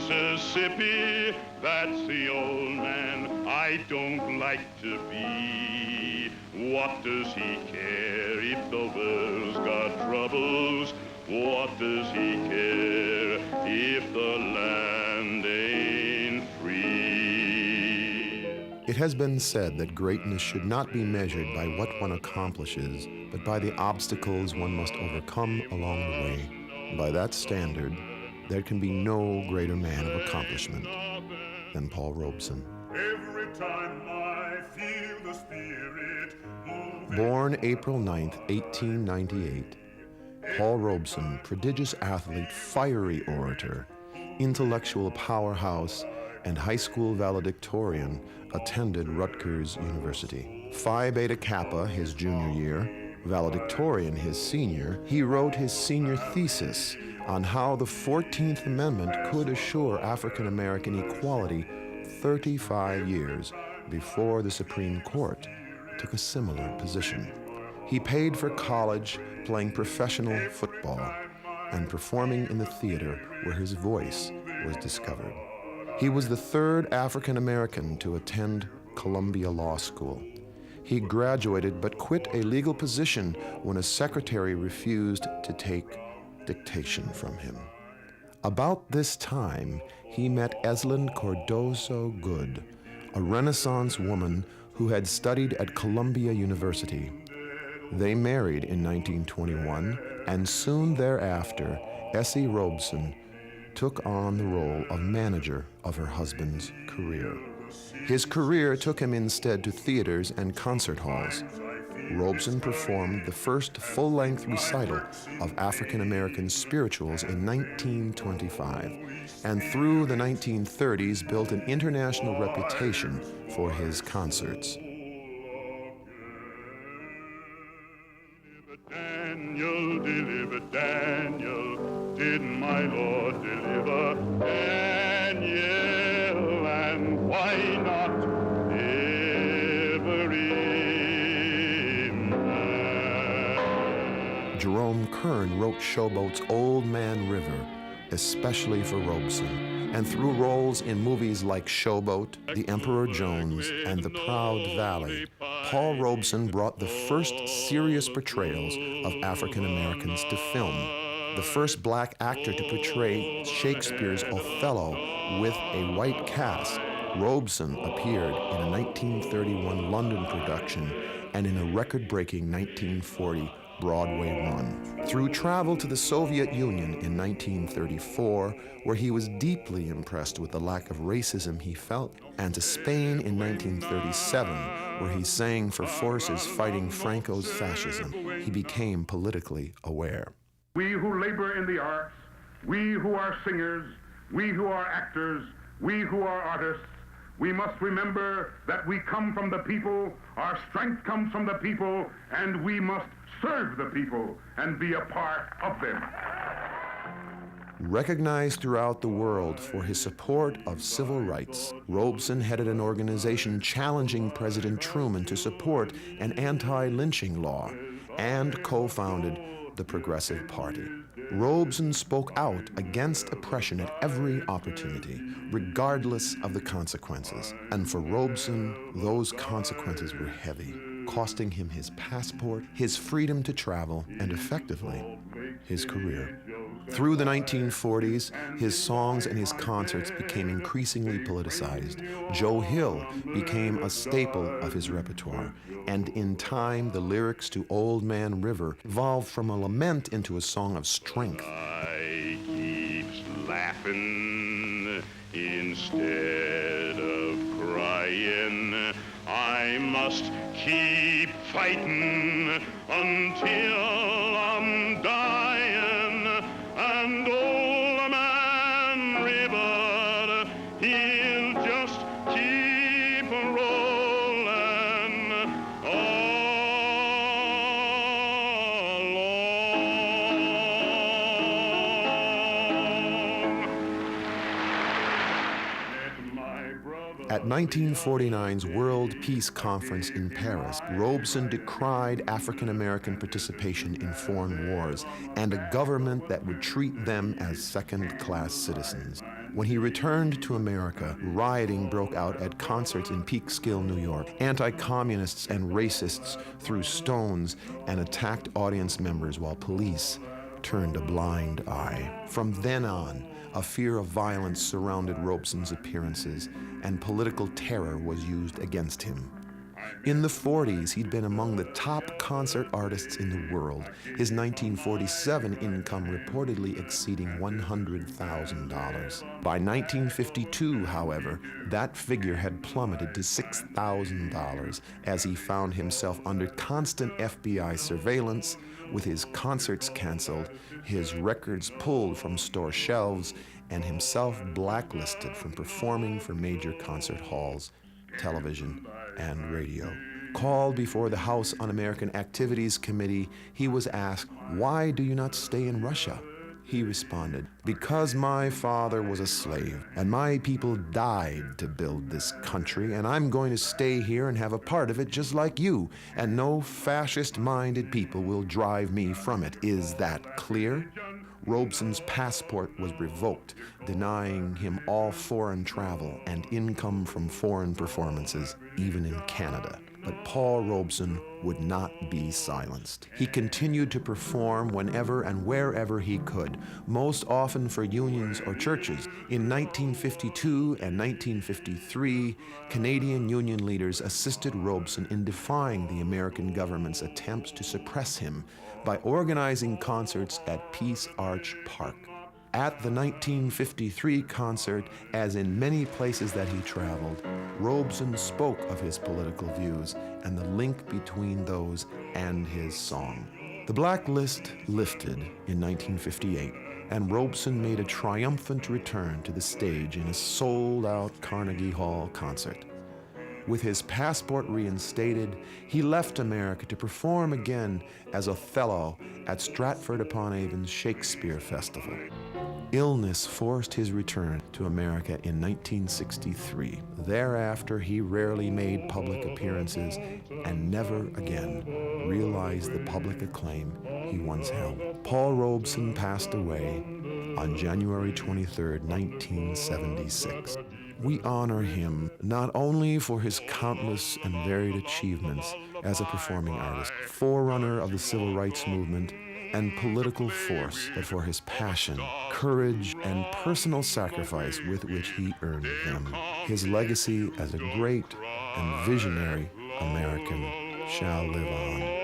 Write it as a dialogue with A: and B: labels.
A: Mississippi, that's the old man I don't like to be. What does he care if the world's got troubles? What does he care if the land ain't free?
B: It has been said that greatness should not be measured by what one accomplishes, but by the obstacles one must overcome along the way. By that standard, there can be no greater man of accomplishment than Paul Robeson.
A: Every time I feel the spirit moving.
B: Born April 9th, 1898, Paul Robeson, prodigious athlete, fiery orator, intellectual powerhouse, and high school valedictorian, attended Rutgers University. Phi Beta Kappa his junior year, valedictorian his senior, he wrote his senior thesis on how the 14th Amendment could assure African American equality 35 years before the Supreme Court took a similar position. He paid for college playing professional football and performing in the theater where his voice was discovered. He was the third African American to attend Columbia Law School. He graduated but quit a legal position when a secretary refused to take dictation from him. About this time, he met Eslyn Cardozo Good, a Renaissance woman who had studied at Columbia University. They married in 1921, and soon thereafter, Essie Robeson took on the role of manager of her husband's career. His career took him instead to theaters and concert halls. Robeson performed the first full-length recital of African American spirituals in 1925, and through the 1930s built an international reputation for his concerts.
A: Daniel delivered Daniel, did my Lord deliver Daniel, and why not every man?
B: Jerome Kern wrote Showboat's Old Man River, especially for Robeson, and through roles in movies like Showboat, The Emperor Jones, and The Proud Valley, Paul Robeson brought the first serious portrayals of African Americans to film. The first black actor to portray Shakespeare's Othello with a white cast, Robeson appeared in a 1931 London production and in a record-breaking 1940 Broadway run. Through travel to the Soviet Union in 1934, where he was deeply impressed with the lack of racism he felt, and to Spain in 1937, where he sang for forces fighting Franco's fascism, he became politically aware.
C: We who labor in the arts, we who are singers, we who are actors, we who are artists, we must remember that we come from the people, our strength comes from the people, and we must serve the people and be a part of them.
B: Recognized throughout the world for his support of civil rights, Robeson headed an organization challenging President Truman to support an anti-lynching law and co-founded the Progressive Party. Robeson spoke out against oppression at every opportunity, regardless of the consequences. And for Robeson, those consequences were heavy, costing him his passport, his freedom to travel, and effectively, his career. Through the 1940s, his songs and his concerts became increasingly politicized. Joe Hill became a staple of his repertoire, and in time, the lyrics to Old Man River evolved from a lament into a song of strength.
A: I keeps laughing instead of crying. I must keep fighting until I'm dying. And Old Man River, he'll just keep rolling along. Let my brother
B: At 1949's World Peace Conference in Paris, Robeson decried African American participation in foreign wars and a government that would treat them as second-class citizens. When he returned to America, rioting broke out at concerts in Peekskill, New York. Anti-communists and racists threw stones and attacked audience members while police turned a blind eye. From then on, a fear of violence surrounded Robeson's appearances, and political terror was used against him. In the 40s, he'd been among the top concert artists in the world, his 1947 income reportedly exceeding $100,000. By 1952, however, that figure had plummeted to $6,000 as he found himself under constant FBI surveillance, with his concerts canceled, his records pulled from store shelves, and himself blacklisted from performing for major concert halls, television, and radio. Called before the House Un-American Activities Committee, he was asked, "Why do you not stay in Russia?" He responded, "Because my father was a slave, and my people died to build this country, and I'm going to stay here and have a part of it just like you, and no fascist-minded people will drive me from it. Is that clear?" Robeson's passport was revoked, denying him all foreign travel and income from foreign performances, even in Canada. But Paul Robeson would not be silenced. He continued to perform whenever and wherever he could, most often for unions or churches. In 1952 and 1953, Canadian union leaders assisted Robeson in defying the American government's attempts to suppress him by organizing concerts at Peace Arch Park. At the 1953 concert, as in many places that he traveled, Robeson spoke of his political views and the link between those and his song. The blacklist lifted in 1958, and Robeson made a triumphant return to the stage in a sold-out Carnegie Hall concert. With his passport reinstated, he left America to perform again as Othello at Stratford-upon-Avon's Shakespeare Festival. Illness forced his return to America in 1963. Thereafter, he rarely made public appearances and never again realized the public acclaim he once held. Paul Robeson passed away on January 23, 1976. We honor him not only for his countless and varied achievements as a performing artist, forerunner of the civil rights movement, and political force, but for his passion, courage, and personal sacrifice with which he earned them. His legacy as a great and visionary American shall live on.